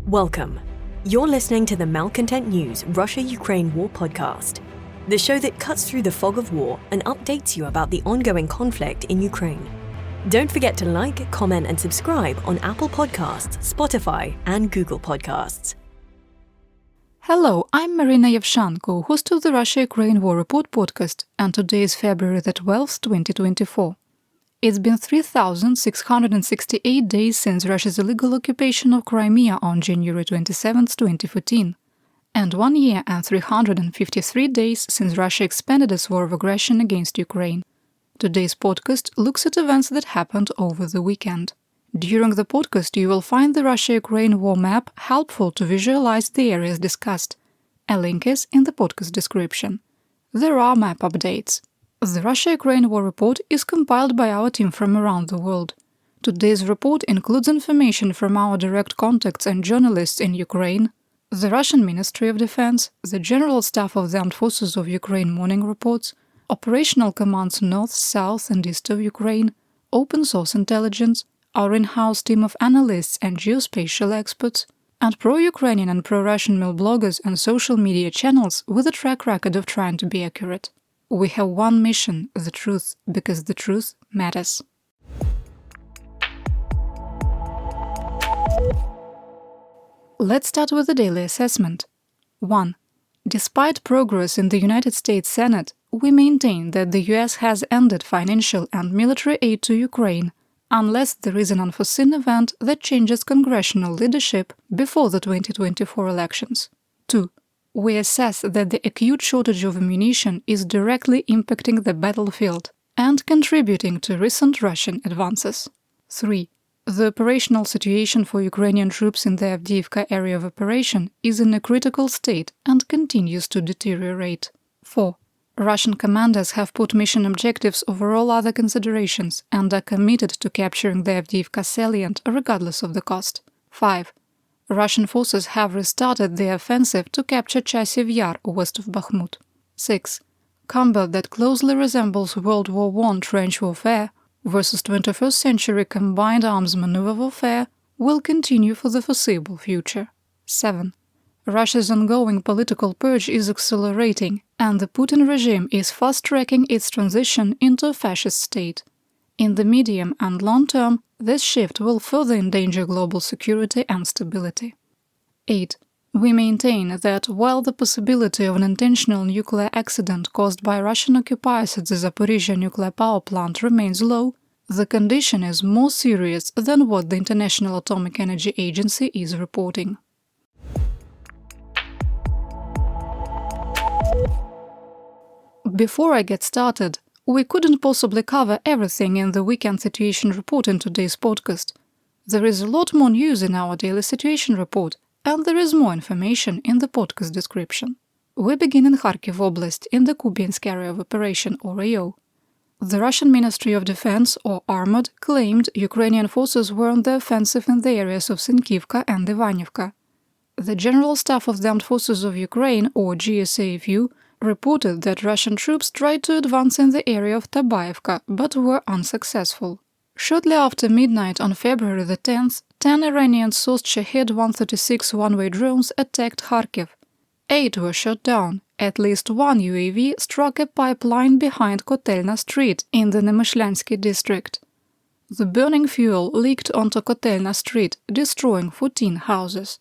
Welcome. You're listening to the Malcontent News Russia-Ukraine War podcast, the show that cuts through the fog of war and updates you about the ongoing conflict in Ukraine. Don't forget to like, comment, and subscribe on Apple Podcasts, Spotify, and Google Podcasts. Hello, I'm Marina Yevshan, co-host of the Russia-Ukraine War Report podcast, and today is February the 12th, 2024. It's been 3,668 days since Russia's illegal occupation of Crimea on January 27, 2014, and 1 year and 353 days since Russia expanded its war of aggression against Ukraine. Today's podcast looks at events that happened over the weekend. During the podcast, you will find the Russia-Ukraine war map helpful to visualize the areas discussed. A link is in the podcast description. There are map updates. The Russia-Ukraine War Report is compiled by our team from around the world. Today's report includes information from our direct contacts and journalists in Ukraine, the Russian Ministry of Defense, the General Staff of the Armed Forces of Ukraine morning reports, operational commands north, south and east of Ukraine, open source intelligence, our in-house team of analysts and geospatial experts, and pro-Ukrainian and pro-Russian mail bloggers and social media channels with a track record of trying to be accurate. We have one mission, the truth, because the truth matters. Let's start with the daily assessment. 1. Despite progress in the United States Senate, we maintain that the US has ended financial and military aid to Ukraine unless there is an unforeseen event that changes congressional leadership before the 2024 elections. 2. We assess that the acute shortage of ammunition is directly impacting the battlefield and contributing to recent Russian advances. 3. The operational situation for Ukrainian troops in the Avdiivka area of operation is in a critical state and continues to deteriorate. 4. Russian commanders have put mission objectives over all other considerations and are committed to capturing the Avdiivka salient regardless of the cost. 5. Russian forces have restarted the offensive to capture Chasiv Yar west of Bakhmut. 6. Combat that closely resembles World War I trench warfare versus 21st century combined arms maneuver warfare will continue for the foreseeable future. 7. Russia's ongoing political purge is accelerating, and the Putin regime is fast-tracking its transition into a fascist state. In the medium and long term, this shift will further endanger global security and stability. 8. We maintain that while the possibility of an intentional nuclear accident caused by Russian occupiers at the Zaporizhzhia nuclear power plant remains low, the condition is more serious than what the International Atomic Energy Agency is reporting. Before I get started, we couldn't possibly cover everything in the weekend situation report in today's podcast. There is a lot more news in our daily situation report, and there is more information in the podcast description. We begin in Kharkiv Oblast in the Kupiansk area of operation, or AO. The Russian Ministry of Defense, or Armored, claimed Ukrainian forces were on the offensive in the areas of Sinkivka and Ivanivka. The General Staff of the Armed Forces of Ukraine, or GSAFU, reported that Russian troops tried to advance in the area of Tabaevka, but were unsuccessful. Shortly after midnight on February the 10th, 10 Iranian-sourced Shahed-136 one-way drones attacked Kharkiv. 8 were shot down. At least one UAV struck a pipeline behind Kotelna Street in the Nemyshlansky district. The burning fuel leaked onto Kotelna Street, destroying 14 houses.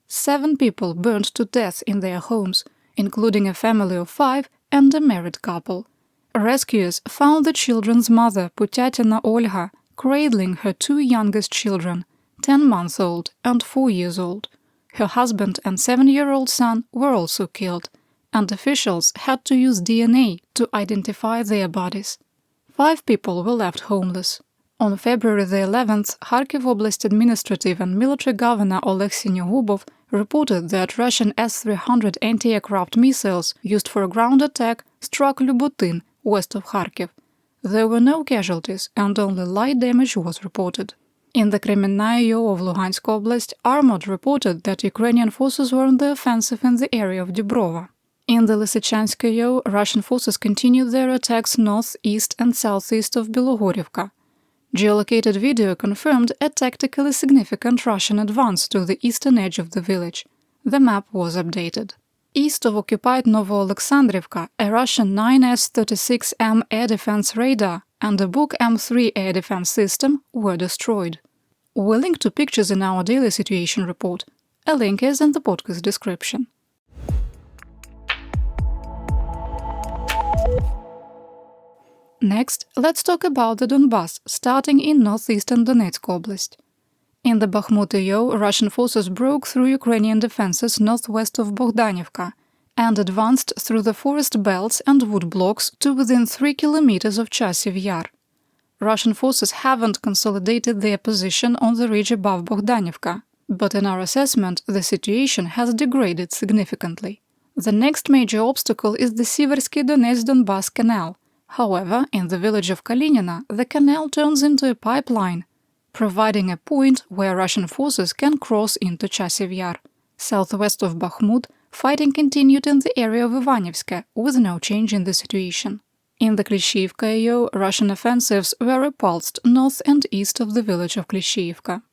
7 people burned to death in their homes, including a family of 5 and a married couple. Rescuers found the children's mother, Putyatina Olga, cradling her 2 youngest children, 10-month-old and 4 years old. Her husband and 7-year-old son were also killed, and officials had to use DNA to identify their bodies. 5 people were left homeless. On February the 11th, Kharkiv Oblast Administrative and Military Governor Oleg Sinyogubov reported that Russian S-300 anti-aircraft missiles used for a ground attack struck Lubutin, west of Kharkiv. There were no casualties and only light damage was reported. In the Kremennaia of Luhansk Oblast, Armored reported that Ukrainian forces were on the offensive in the area of Dubrova. In the Lysychansk, Russian forces continued their attacks north, east and southeast of Bilogorivka. Geolocated video confirmed a tactically significant Russian advance to the eastern edge of the village. The map was updated. East of occupied Novoalexandrivka, a Russian 9S-36M air defense radar and a Buk M3 air defense system were destroyed. We link to pictures in our daily situation report. A link is in the podcast description. Next, let's talk about the Donbas, starting in northeastern Donetsk Oblast. In the Bakhmut AO, Russian forces broke through Ukrainian defenses northwest of Bogdanivka and advanced through the forest belts and wood blocks to within 3 kilometers of Chasiv Yar. Russian forces haven't consolidated their position on the ridge above Bogdanivka, but in our assessment, the situation has degraded significantly. The next major obstacle is the Siversky Donetsk-Donbas Canal. However, in the village of Kalinina, the canal turns into a pipeline, providing a point where Russian forces can cross into Chasiv Yar. Southwest of Bakhmut, fighting continued in the area of Ivanivska, with no change in the situation. In the Klishchiivka AO, Russian offensives were repulsed north and east of the village of Klishchiivka.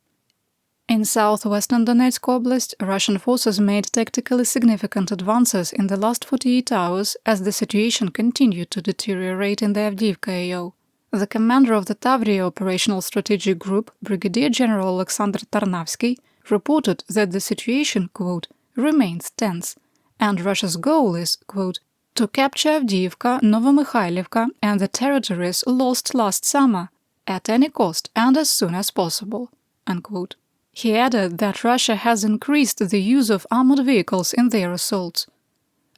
In southwestern Donetsk Oblast, Russian forces made tactically significant advances in the last 48 hours as the situation continued to deteriorate in the Avdiivka AO. The commander of the Tavria Operational Strategic Group, Brigadier General Alexander Tarnavsky, reported that the situation, quote, remains tense, and Russia's goal is, quote, to capture Avdiivka, Novomykhailivka and the territories lost last summer at any cost and as soon as possible, unquote. He added that Russia has increased the use of armored vehicles in their assaults.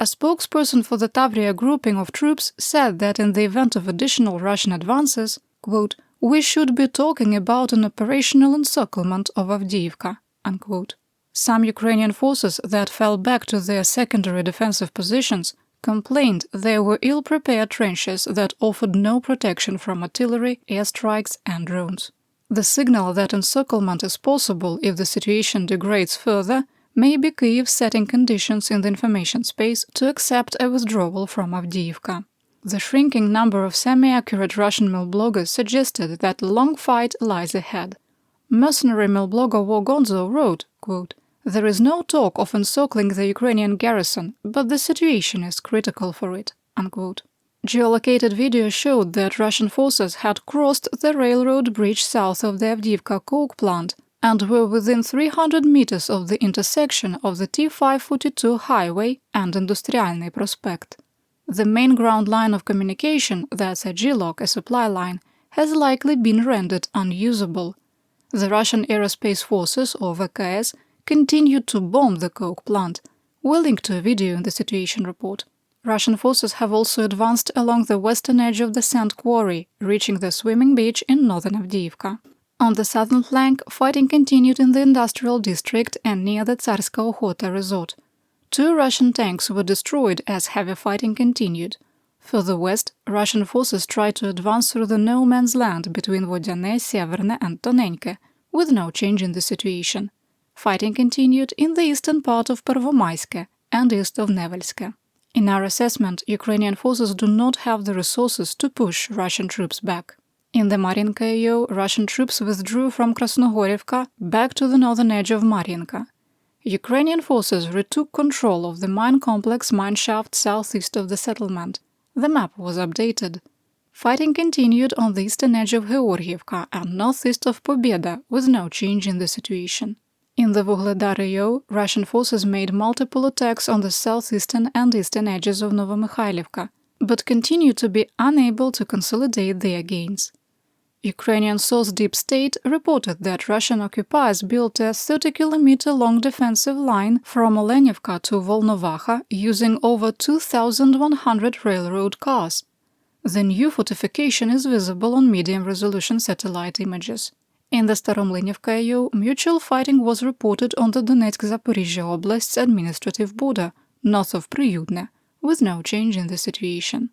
A spokesperson for the Tavria grouping of troops said that in the event of additional Russian advances, quote, we should be talking about an operational encirclement of Avdiivka, unquote. Some Ukrainian forces that fell back to their secondary defensive positions complained there were ill-prepared trenches that offered no protection from artillery, airstrikes and drones. The signal that encirclement is possible if the situation degrades further may be Kyiv setting conditions in the information space to accept a withdrawal from Avdiivka. The shrinking number of semi-accurate Russian milbloggers suggested that a long fight lies ahead. Mercenary milblogger Wogonzo wrote, quote, there is no talk of encircling the Ukrainian garrison, but the situation is critical for it, unquote. Geolocated video showed that Russian forces had crossed the railroad bridge south of the Avdiivka coke plant and were within 300 meters of the intersection of the T-542 highway and Industrialny Prospect. The main ground line of communication, that's a G-lock, a supply line, has likely been rendered unusable. The Russian Aerospace Forces, or VKS, continued to bomb the coke plant. We'll link to a video in the situation report. Russian forces have also advanced along the western edge of the sand quarry, reaching the swimming beach in northern Avdiivka. On the southern flank, fighting continued in the industrial district and near the Tsarska Okhota resort. 2 Russian tanks were destroyed as heavy fighting continued. Further west, Russian forces tried to advance through the no man's land between Vodyane, Severne and Tonenke, with no change in the situation. Fighting continued in the eastern part of Pervomaiske and east of Nevelske. In our assessment, Ukrainian forces do not have the resources to push Russian troops back. In the Marinka AO, Russian troops withdrew from Krasnogorivka back to the northern edge of Marinka. Ukrainian forces retook control of the mine complex mineshaft southeast of the settlement. The map was updated. Fighting continued on the eastern edge of Georgievka and northeast of Pobeda with no change in the situation. In the Vuhledar AO, Russian forces made multiple attacks on the southeastern and eastern edges of Novomykhailivka, but continue to be unable to consolidate their gains. Ukrainian source Deep State reported that Russian occupiers built a 30-kilometer-long defensive line from Olenivka to Volnovaha using over 2,100 railroad cars. The new fortification is visible on medium-resolution satellite images. In the Staromlynivka AO, mutual fighting was reported on the Donetsk-Zaporizhzhia Oblast's administrative border, north of Pryudne, with no change in the situation.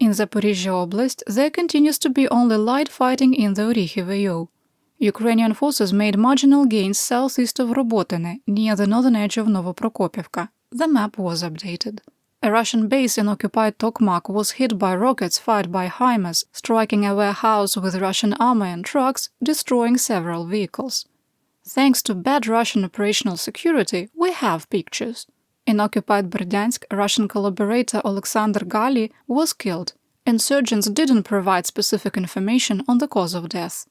In Zaporizhzhia Oblast, there continues to be only light fighting in the Orikhiv AO. Ukrainian forces made marginal gains southeast of Robotine, near the northern edge of Novoprokopivka. The map was updated. A Russian base in occupied Tokmak was hit by rockets fired by HIMARS, striking a warehouse with Russian armor and trucks, destroying several vehicles. Thanks to bad Russian operational security, we have pictures. In occupied Berdyansk, Russian collaborator Alexander Gali was killed. Insurgents didn't provide specific information on the cause of death.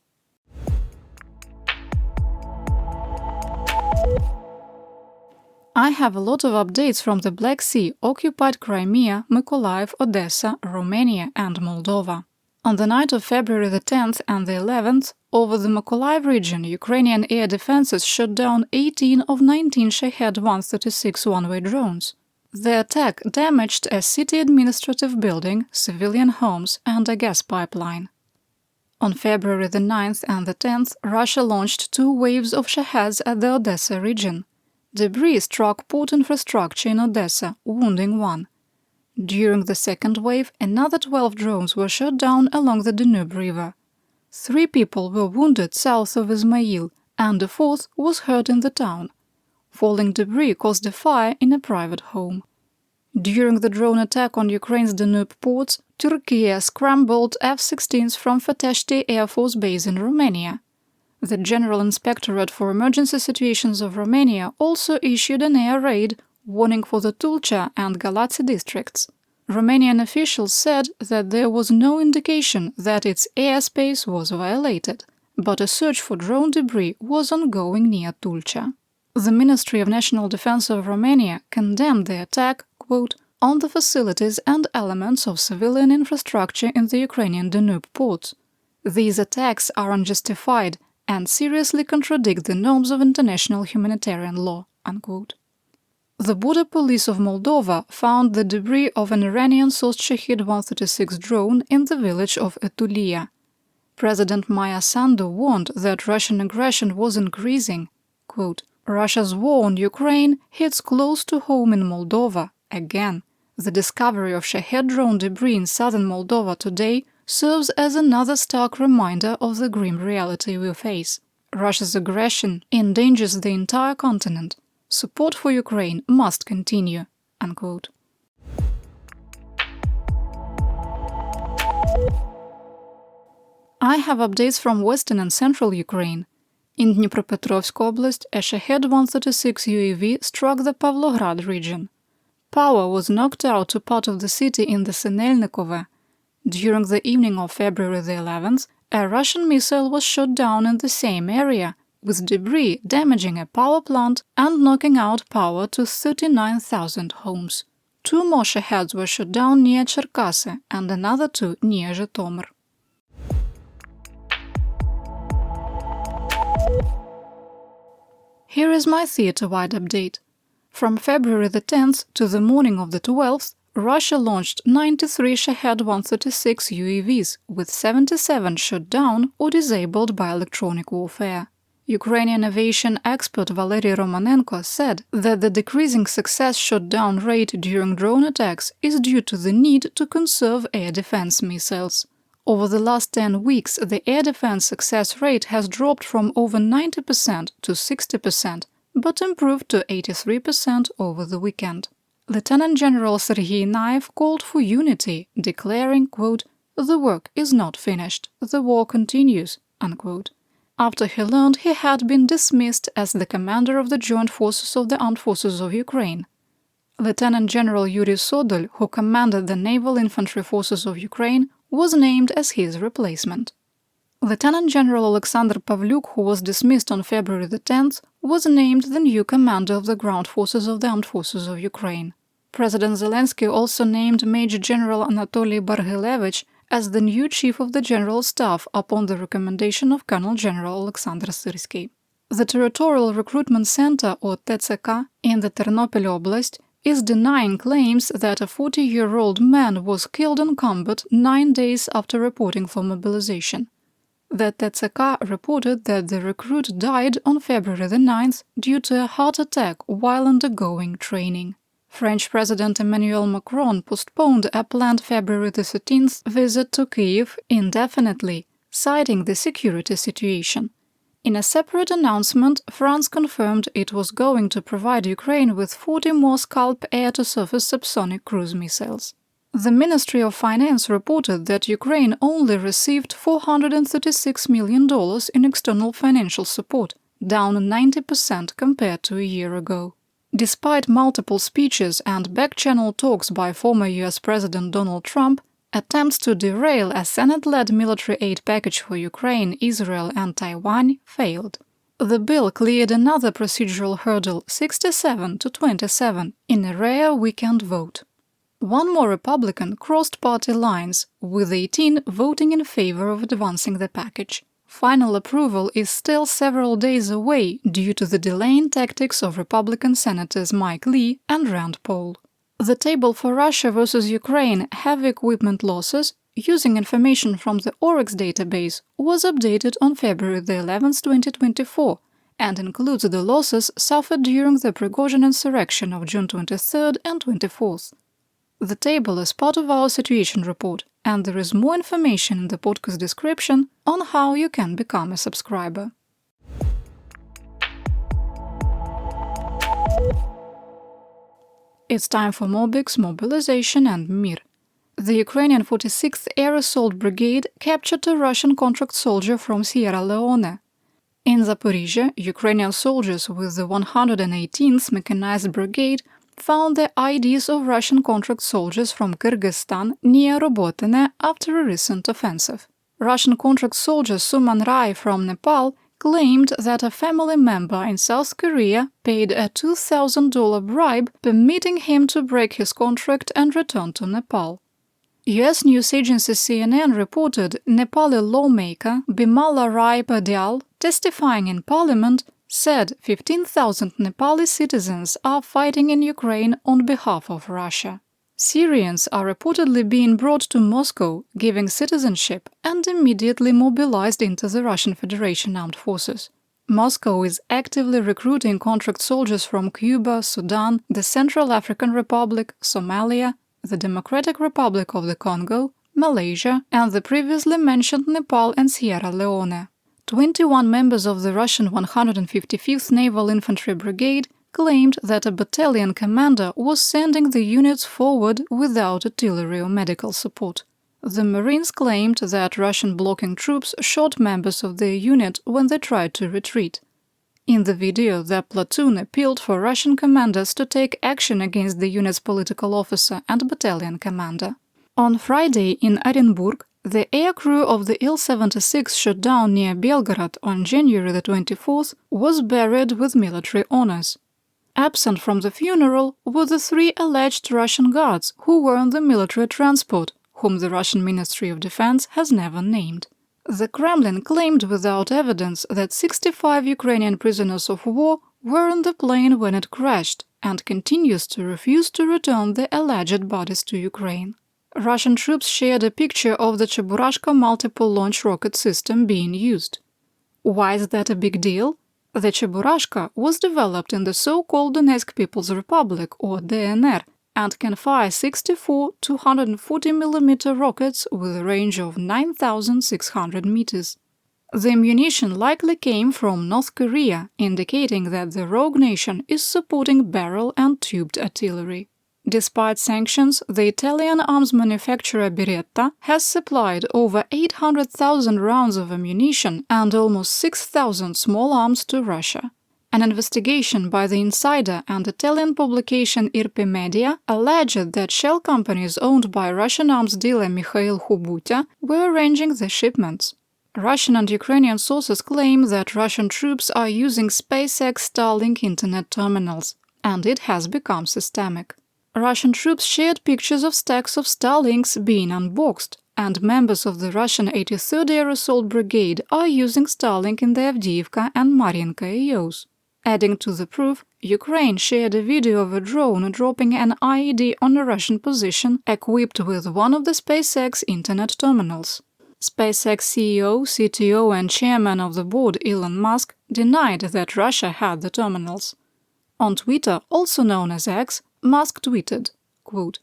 I have a lot of updates from the Black Sea, occupied Crimea, Mykolaiv, Odesa, Romania and Moldova. On the night of February the 10th and the 11th, over the Mykolaiv region, Ukrainian air defenses shot down 18 of 19 Shahed-136 one-way drones. The attack damaged a city administrative building, civilian homes and a gas pipeline. On February the 9th and the 10th, Russia launched 2 waves of Shaheds at the Odesa region. Debris struck port infrastructure in Odesa, wounding 1. During the second wave, another 12 drones were shot down along the Danube River. 3 people were wounded south of Izmail, and a 4th was hurt in the town. Falling debris caused a fire in a private home. During the drone attack on Ukraine's Danube ports, Türkiye scrambled F-16s from Fateshti Air Force Base in Romania. The General Inspectorate for Emergency Situations of Romania also issued an air raid warning for the Tulcea and Galați districts. Romanian officials said that there was no indication that its airspace was violated, but a search for drone debris was ongoing near Tulcea. The Ministry of National Defense of Romania condemned the attack, quote, on the facilities and elements of civilian infrastructure in the Ukrainian Danube ports. These attacks are unjustified and seriously contradict the norms of international humanitarian law, unquote. The border police of Moldova found the debris of an Iranian-sourced Shahed-136 drone in the village of Etulia. President Maia Sandu warned that Russian aggression was increasing. Quote, Russia's war on Ukraine hits close to home in Moldova, again. The discovery of Shahed drone debris in southern Moldova today serves as another stark reminder of the grim reality we face. Russia's aggression endangers the entire continent. Support for Ukraine must continue, unquote. I have updates from western and central Ukraine. In Dnipropetrovsk Oblast, a Shahed-136 UAV struck the Pavlograd region. Power was knocked out to part of the city in the Sinelnikove. During the evening of February the 11th, a Russian missile was shot down in the same area, with debris damaging a power plant and knocking out power to 39,000 homes. 2 more Shaheds were shot down near Cherkasy and another 2 near Zhytomyr. Here is my theater-wide update. From February the 10th to the morning of the 12th, Russia launched 93 Shahed-136 UAVs, with 77 shot down or disabled by electronic warfare. Ukrainian aviation expert Valery Romanenko said that the decreasing success shot-down rate during drone attacks is due to the need to conserve air defense missiles. Over the last 10 weeks, the air defense success rate has dropped from over 90% to 60%, but improved to 83% over the weekend. Lieutenant General Sergei Naev called for unity, declaring, quote, "The work is not finished, the war continues," unquote. After he learned he had been dismissed as the commander of the Joint Forces of the Armed Forces of Ukraine. Lieutenant General Yuri Sodol, who commanded the Naval Infantry Forces of Ukraine, was named as his replacement. Lieutenant General Alexander Pavlyuk, who was dismissed on February the 10th, was named the new commander of the Ground Forces of the Armed Forces of Ukraine. President Zelensky also named Major General Anatoly Bargilevich as the new Chief of the General Staff upon the recommendation of Colonel General Alexander Syrsky. The Territorial Recruitment Center, or TCK, in the Ternopil Oblast is denying claims that a 40-year-old man was killed in combat 9 days after reporting for mobilization. The TCK reported that the recruit died on February the 9th due to a heart attack while undergoing training. French President Emmanuel Macron postponed a planned February the 13th visit to Kyiv indefinitely, citing the security situation. In a separate announcement, France confirmed it was going to provide Ukraine with 40 more Scalp air-to-surface subsonic cruise missiles. The Ministry of Finance reported that Ukraine only received $436 million in external financial support, down 90% compared to a year ago. Despite multiple speeches and back-channel talks by former US President Donald Trump, attempts to derail a Senate-led military aid package for Ukraine, Israel and Taiwan failed. The bill cleared another procedural hurdle, 67 to 27, in a rare weekend vote. One more Republican crossed party lines, with 18 voting in favor of advancing the package. Final approval is still several days away due to the delaying tactics of Republican Senators Mike Lee and Rand Paul. The table for Russia versus Ukraine heavy equipment losses, using information from the Oryx database, was updated on February 11, 2024, and includes the losses suffered during the Prigozhin insurrection of June 23 and 24. The table is part of our situation report, and there is more information in the podcast description on how you can become a subscriber. It's time for Mobiks, Mobilization and Mir. The Ukrainian 46th Air Assault Brigade captured a Russian contract soldier from Sierra Leone. In Zaporizhzhia, Ukrainian soldiers with the 118th Mechanized Brigade found the IDs of Russian contract soldiers from Kyrgyzstan near Robotine after a recent offensive. Russian contract soldier Suman Rai from Nepal claimed that a family member in South Korea paid a $2,000 bribe, permitting him to break his contract and return to Nepal. US news agency CNN reported Nepali lawmaker Bimala Rai Padial, testifying in parliament, said 15,000 Nepali citizens are fighting in Ukraine on behalf of Russia. Syrians are reportedly being brought to Moscow, giving citizenship, and immediately mobilized into the Russian Federation armed forces. Moscow is actively recruiting contract soldiers from Cuba, Sudan, the Central African Republic, Somalia, the Democratic Republic of the Congo, Malaysia, and the previously mentioned Nepal and Sierra Leone. 21 members of the Russian 155th Naval Infantry Brigade claimed that a battalion commander was sending the units forward without artillery or medical support. The Marines claimed that Russian blocking troops shot members of their unit when they tried to retreat. In the video, the platoon appealed for Russian commanders to take action against the unit's political officer and battalion commander. On Friday in Orenburg, the air crew of the Il-76 shot down near Belgorod on January the 24th was buried with military honors. Absent from the funeral were the 3 alleged Russian guards who were on the military transport, whom the Russian Ministry of Defense has never named. The Kremlin claimed without evidence that 65 Ukrainian prisoners of war were on the plane when it crashed and continues to refuse to return the alleged bodies to Ukraine. Russian troops shared a picture of the Cheburashka multiple launch rocket system being used. Why is that a big deal? The Cheburashka was developed in the so-called Donetsk People's Republic, or DNR, and can fire 64 240mm rockets with a range of 9,600 meters. The ammunition likely came from North Korea, indicating that the rogue nation is supporting barrel and tubed artillery. Despite sanctions, the Italian arms manufacturer Beretta has supplied over 800,000 rounds of ammunition and almost 6,000 small arms to Russia. An investigation by the Insider and Italian publication Irpe Media alleged that shell companies owned by Russian arms dealer Mikhail Hubuta were arranging the shipments. Russian and Ukrainian sources claim that Russian troops are using SpaceX Starlink internet terminals, and it has become systemic. Russian troops shared pictures of stacks of Starlinks being unboxed, and members of the Russian 83rd Air Assault Brigade are using Starlink in the Avdiivka and Mariinka AOs. Adding to the proof, Ukraine shared a video of a drone dropping an IED on a Russian position equipped with one of the SpaceX internet terminals. SpaceX CEO, CTO and chairman of the board Elon Musk denied that Russia had the terminals. On Twitter, also known as X, Musk tweeted, quote,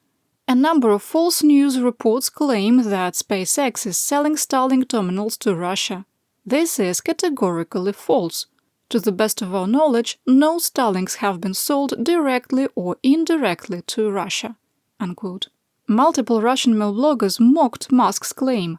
"A number of false news reports claim that SpaceX is selling Starlink terminals to Russia. This is categorically false. To the best of our knowledge, no Starlinks have been sold directly or indirectly to Russia." Unquote. Multiple Russian mail bloggers mocked Musk's claim.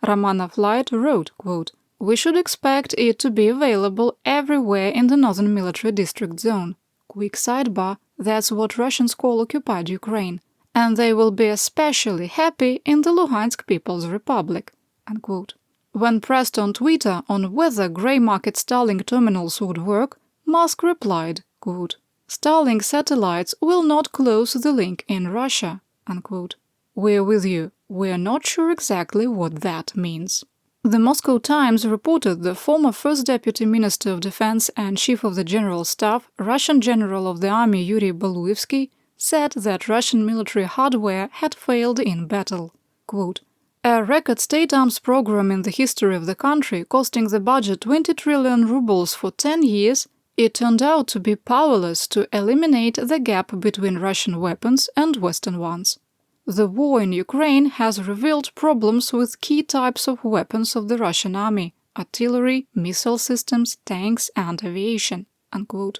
Romanov Light wrote, quote, "We should expect it to be available everywhere in the Northern Military District Zone. Quick sidebar, that's what Russians call occupied Ukraine. And they will be especially happy in the Luhansk People's Republic." Unquote. When pressed on Twitter on whether grey market Starlink terminals would work, Musk replied, quote, "Starlink satellites will not close the link in Russia." Unquote. We're with you. We're not sure exactly what that means. The Moscow Times reported the former First Deputy Minister of Defense and Chief of the General Staff, Russian General of the Army Yuri Belousky, said that Russian military hardware had failed in battle. Quote, "A record state arms program in the history of the country, costing the budget 20 trillion rubles for 10 years, it turned out to be powerless to eliminate the gap between Russian weapons and Western ones. The war in Ukraine has revealed problems with key types of weapons of the Russian army: artillery, missile systems, tanks, and aviation." Unquote.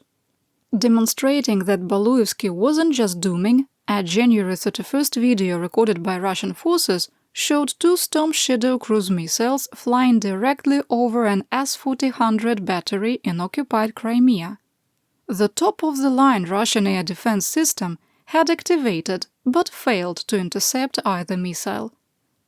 Demonstrating that Belousky wasn't just dooming, a January 31st video recorded by Russian forces showed 2 Storm Shadow cruise missiles flying directly over an S-400 battery in occupied Crimea. The top-of-the-line Russian air defense system had activated but failed to intercept either missile.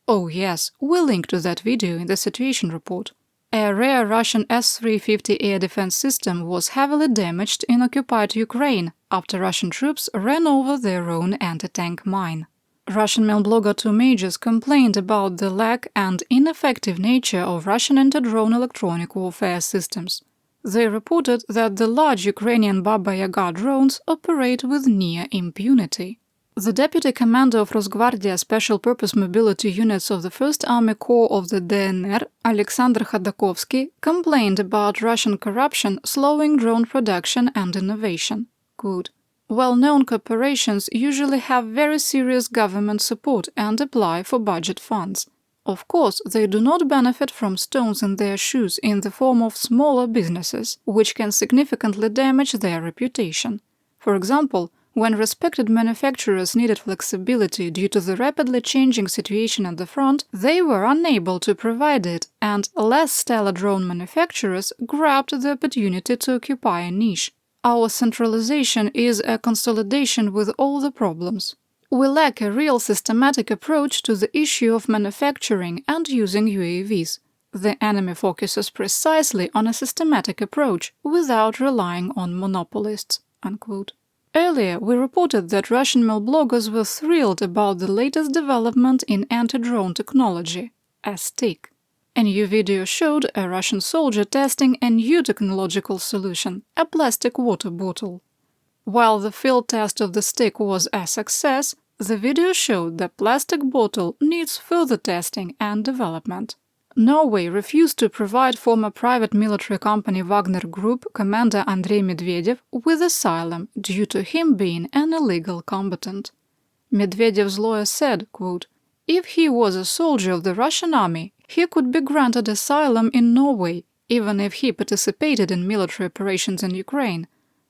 Oh yes, we'll link to that video in the situation report. A rare Russian S-350 air defense system was heavily damaged in occupied Ukraine after Russian troops ran over their own anti-tank mine. Russian mail blogger 2 Majors complained about the lack and ineffective nature of Russian anti-drone electronic warfare systems. They reported that the large Ukrainian Baba Yaga drones operate with near impunity. The deputy commander of Rosgvardia Special Purpose Mobility Units of the 1st Army Corps of the DNR, Alexander Khodakovsky, complained about Russian corruption slowing drone production and innovation. Quote, "Well-known corporations usually have very serious government support and apply for budget funds. Of course, they do not benefit from stones in their shoes in the form of smaller businesses, which can significantly damage their reputation. For example, when respected manufacturers needed flexibility due to the rapidly changing situation at the front, they were unable to provide it, and less stellar drone manufacturers grabbed the opportunity to occupy a niche. Our centralization is a consolidation with all the problems. We lack a real systematic approach to the issue of manufacturing and using UAVs. The enemy focuses precisely on a systematic approach without relying on monopolists." Unquote. Earlier, we reported that Russian mail bloggers were thrilled about the latest development in anti-drone technology, a stick. A new video showed a Russian soldier testing a new technological solution, a plastic water bottle. While the field test of the stick was a success, the video showed the plastic bottle needs further testing and development. Norway refused to provide former private military company Wagner Group commander Andrei Medvedev with asylum due to him being an illegal combatant. Medvedev's lawyer said, quote, "If he was a soldier of the Russian army, he could be granted asylum in Norway, even if he participated in military operations in Ukraine.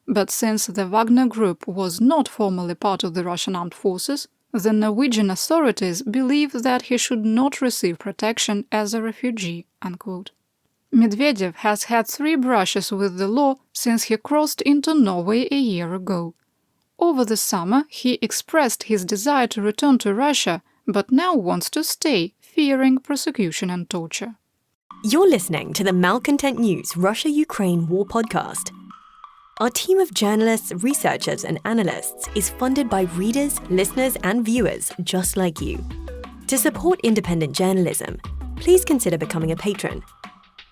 But since the Wagner Group was not formally part of the Russian armed forces, the Norwegian authorities believe that he should not receive protection as a refugee." Unquote. Medvedev has had 3 brushes with the law since he crossed into Norway a year ago. Over the summer, he expressed his desire to return to Russia, but now wants to stay, fearing prosecution and torture. You're listening to the Malcontent News Russia-Ukraine War Podcast. Our team of journalists, researchers, and analysts is funded by readers, listeners, and viewers just like you. To support independent journalism, please consider becoming a patron.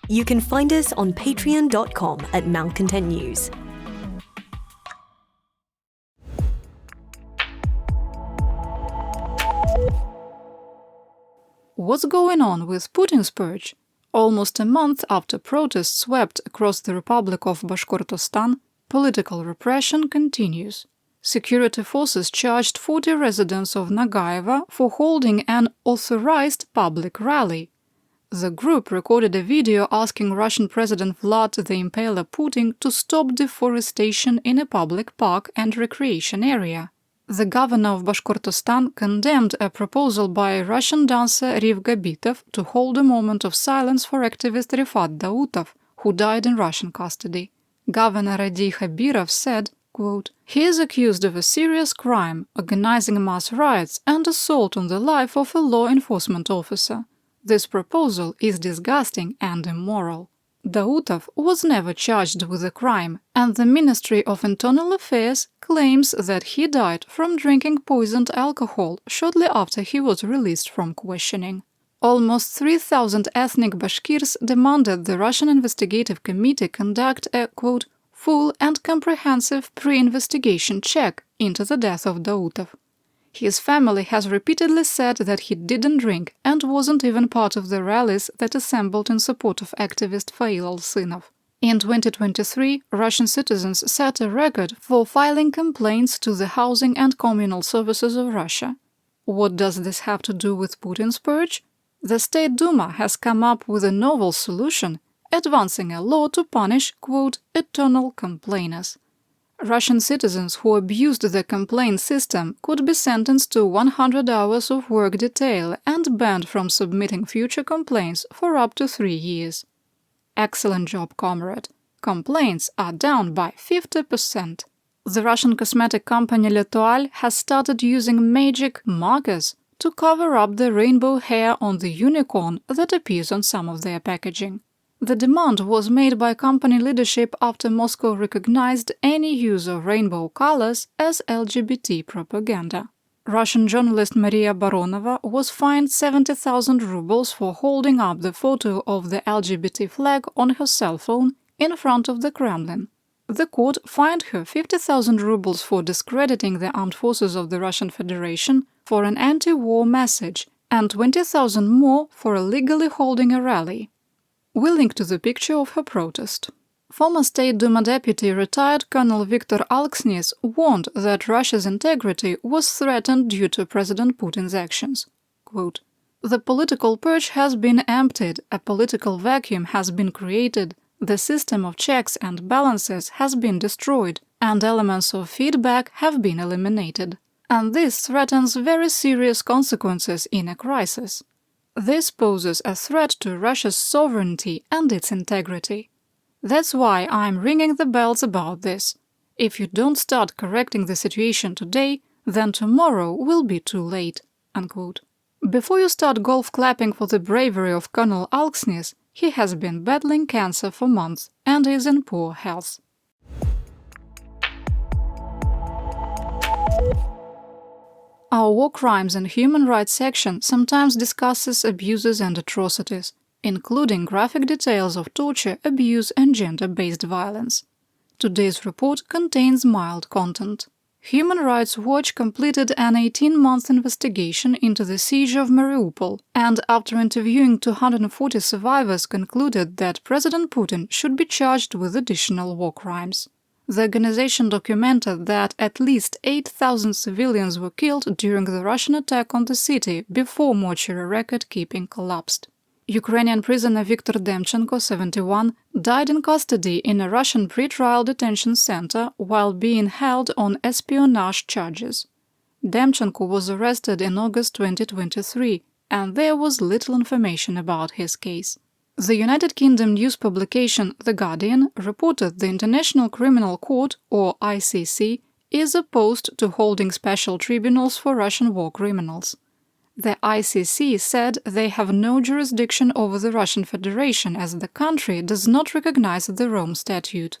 You can find us on patreon.com/malcontentnews. What's going on with Putin's purge? Almost a month after protests swept across the Republic of Bashkortostan, political repression continues. Security forces charged 40 residents of Nagaeva for holding an authorized public rally. The group recorded a video asking Russian President Vlad the Impaler Putin to stop deforestation in a public park and recreation area. The governor of Bashkortostan condemned a proposal by Russian dancer Rivga Bitov to hold a moment of silence for activist Rifat Dautov, who died in Russian custody. Governor Radi Khabirov said, quote, "He is accused of a serious crime, organizing mass riots and assault on the life of a law enforcement officer. This proposal is disgusting and immoral." Dautov was never charged with a crime, and the Ministry of Internal Affairs claims that he died from drinking poisoned alcohol shortly after he was released from questioning. Almost 3,000 ethnic Bashkirs demanded the Russian Investigative Committee conduct a, quote, "full and comprehensive pre-investigation check into the death of Dautov." His family has repeatedly said that he didn't drink and wasn't even part of the rallies that assembled in support of activist Fail Alsynov. In 2023, Russian citizens set a record for filing complaints to the Housing and Communal Services of Russia. What does this have to do with Putin's purge? The State Duma has come up with a novel solution, advancing a law to punish, quote, "eternal complainers." Russian citizens who abused the complaint system could be sentenced to 100 hours of work detail and banned from submitting future complaints for up to 3 years. Excellent job, comrade. Complaints are down by 50%. The Russian cosmetic company L'Etoile has started using magic markers to cover up the rainbow hair on the unicorn that appears on some of their packaging. The demand was made by company leadership after Moscow recognized any use of rainbow colors as LGBT propaganda. Russian journalist Maria Baronova was fined 70,000 rubles for holding up the photo of the LGBT flag on her cell phone in front of the Kremlin. The court fined her 50,000 rubles for discrediting the armed forces of the Russian Federation for an anti-war message and 20,000 more for illegally holding a rally. We link to the picture of her protest. Former State Duma deputy retired Colonel Viktor Alksnis warned that Russia's integrity was threatened due to President Putin's actions. Quote, "The political purge has been emptied, a political vacuum has been created, the system of checks and balances has been destroyed, and elements of feedback have been eliminated. And this threatens very serious consequences in a crisis. This poses a threat to Russia's sovereignty and its integrity. That's why I'm ringing the bells about this. If you don't start correcting the situation today, then tomorrow will be too late." Unquote. Before you start golf clapping for the bravery of Colonel Alksnis, he has been battling cancer for months and is in poor health. Our War Crimes and Human Rights section sometimes discusses abuses and atrocities, including graphic details of torture, abuse and gender-based violence. Today's report contains mild content. Human Rights Watch completed an 18-month investigation into the siege of Mariupol and, after interviewing 240 survivors, concluded that President Putin should be charged with additional war crimes. The organization documented that at least 8,000 civilians were killed during the Russian attack on the city before mortuary record-keeping collapsed. Ukrainian prisoner Viktor Demchenko, 71, died in custody in a Russian pre-trial detention center while being held on espionage charges. Demchenko was arrested in August 2023, and there was little information about his case. The United Kingdom news publication The Guardian reported the International Criminal Court, or ICC, is opposed to holding special tribunals for Russian war criminals. The ICC said they have no jurisdiction over the Russian Federation as the country does not recognize the Rome Statute.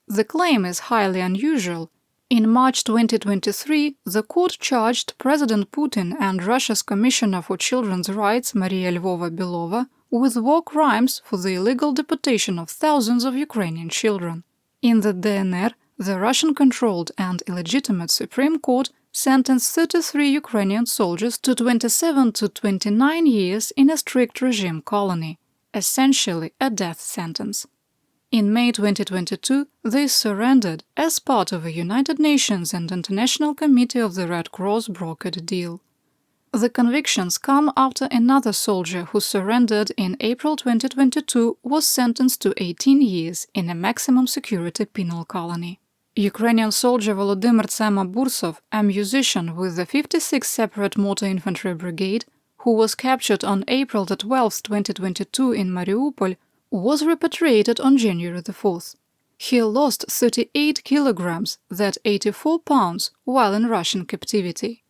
The claim is highly unusual. In March 2023, the court charged President Putin and Russia's Commissioner for Children's Rights, Maria Lvova-Belova, with war crimes for the illegal deportation of thousands of Ukrainian children. In the DNR, the Russian-controlled and illegitimate Supreme Court sentenced 33 Ukrainian soldiers to 27 to 29 years in a strict regime colony, essentially a death sentence. In May 2022, they surrendered as part of a United Nations and International Committee of the Red Cross brokered deal. The convictions come after another soldier who surrendered in April 2022 was sentenced to 18 years in a maximum security penal colony. Ukrainian soldier Volodymyr Tsema-Bursov, a musician with the 56th Separate Motor Infantry Brigade, who was captured on April 12, 2022 in Mariupol, was repatriated on January 4th. He lost 38 kilograms, that's 84 pounds, while in Russian captivity.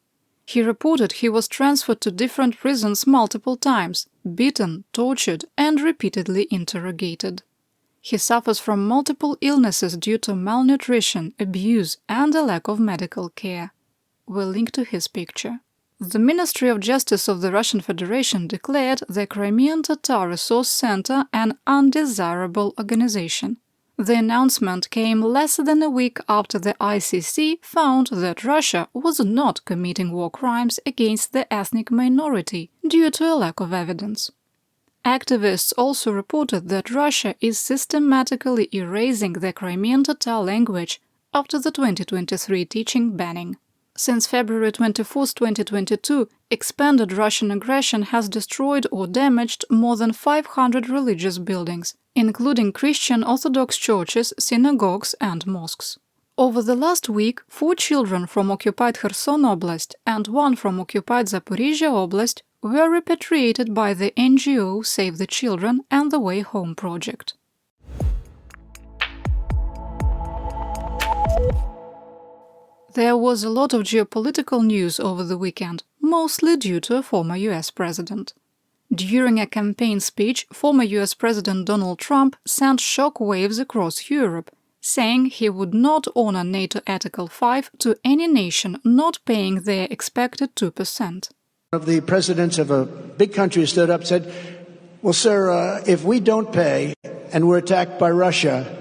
He reported he was transferred to different prisons multiple times, beaten, tortured, and repeatedly interrogated. He suffers from multiple illnesses due to malnutrition, abuse, and a lack of medical care. We'll link to his picture. The Ministry of Justice of the Russian Federation declared the Crimean Tatar Resource Center an undesirable organization. The announcement came less than a week after the ICC found that Russia was not committing war crimes against the ethnic minority due to a lack of evidence. Activists also reported that Russia is systematically erasing the Crimean Tatar language after the 2023 teaching banning. Since February 24, 2022, expanded Russian aggression has destroyed or damaged more than 500 religious buildings, including Christian Orthodox churches, synagogues, and mosques. Over the last week, 4 children from occupied Kherson Oblast and 1 from occupied Zaporizhzhia Oblast were repatriated by the NGO Save the Children and the Way Home project. There was a lot of geopolitical news over the weekend, mostly due to a former US president. During a campaign speech, former US President Donald Trump sent shock waves across Europe, saying he would not honor NATO Article 5 to any nation not paying their expected 2%. One of the presidents of a big country stood up and said, well, sir, if we don't pay and we're attacked by Russia,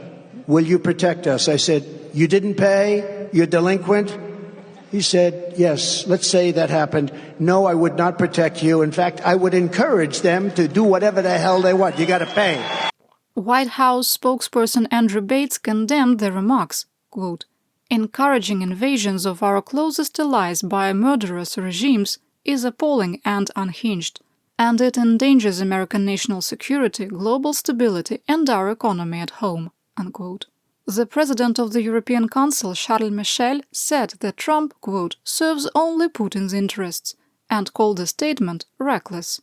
will you protect us? I said, you didn't pay? You're delinquent? He said, yes, let's say that happened. No, I would not protect you. In fact, I would encourage them to do whatever the hell they want. You got to pay. White House spokesperson Andrew Bates condemned the remarks, quote, encouraging invasions of our closest allies by murderous regimes is appalling and unhinged, and it endangers American national security, global stability, and our economy at home, unquote. The president of the European Council, Charles Michel, said that Trump, quote, serves only Putin's interests, and called the statement reckless.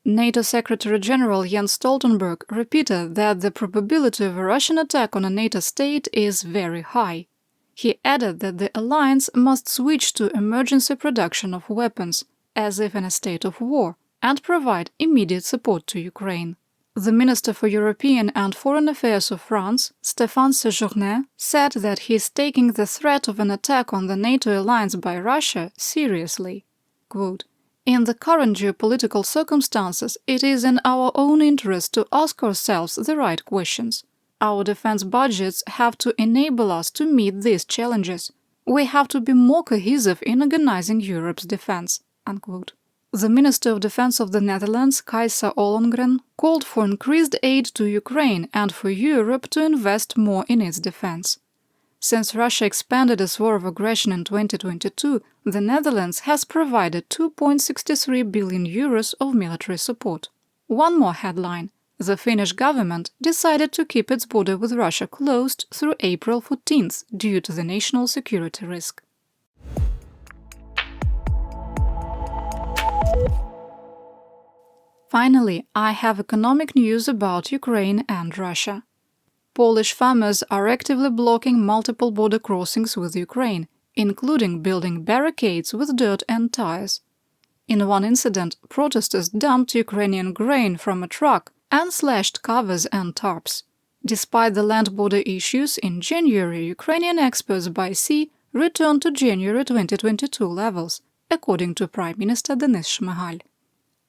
NATO Secretary-General Jens Stoltenberg repeated that the probability of a Russian attack on a NATO state is very high. He added that the alliance must switch to emergency production of weapons, as if in a state of war, and provide immediate support to Ukraine. The Minister for European and Foreign Affairs of France, Stéphane Séjourné, said that he is taking the threat of an attack on the NATO alliance by Russia seriously. Quote, in the current geopolitical circumstances, it is in our own interest to ask ourselves the right questions. Our defense budgets have to enable us to meet these challenges. We have to be more cohesive in organizing Europe's defense, unquote. The Minister of Defense of the Netherlands, Kajsa Ollongren, called for increased aid to Ukraine and for Europe to invest more in its defense. Since Russia expanded its war of aggression in 2022, the Netherlands has provided 2.63 billion euros of military support. One more headline. The Finnish government decided to keep its border with Russia closed through April 14th due to the national security risk. Finally, I have economic news about Ukraine and Russia. Polish farmers are actively blocking multiple border crossings with Ukraine, including building barricades with dirt and tires. In one incident, protesters dumped Ukrainian grain from a truck and slashed covers and tarps. Despite the land border issues, in January, Ukrainian exports by sea returned to January 2022 levels, according to Prime Minister Denis Shmyhal.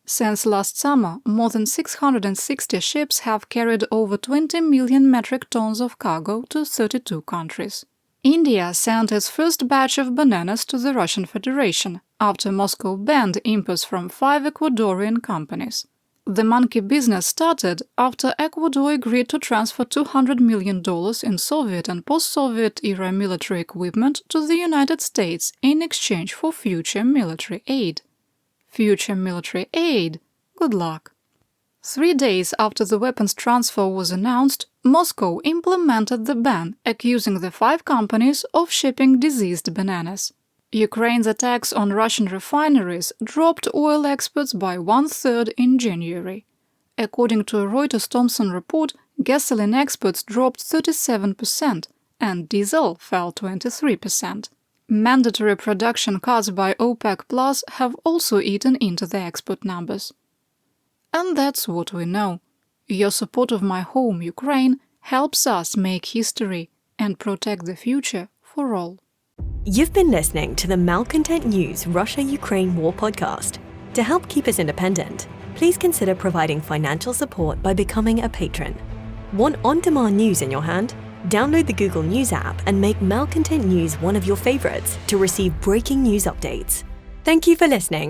Since last summer, more than 660 ships have carried over 20 million metric tons of cargo to 32 countries. India sent its first batch of bananas to the Russian Federation after Moscow banned imports from 5 Ecuadorian companies. The monkey business started after Ecuador agreed to transfer $200 million in Soviet and post-Soviet era military equipment to the United States in exchange for future military aid. future military aid, good luck. 3 days after the weapons transfer was announced, Moscow implemented the ban, accusing the 5 companies of shipping diseased bananas. Ukraine's attacks on Russian refineries dropped oil exports by 1/3 in January. According to a Reuters Thomson report, gasoline exports dropped 37% and diesel fell 23%. Mandatory production cuts by OPEC Plus have also eaten into the export numbers. And that's what we know. Your support of my home, Ukraine, helps us make history and protect the future for all. You've been listening to the Malcontent News Russia-Ukraine War podcast. To help keep us independent, please consider providing financial support by becoming a patron. Want on-demand news in your hand? Download the Google News app and make Malcontent News one of your favorites to receive breaking news updates. Thank you for listening.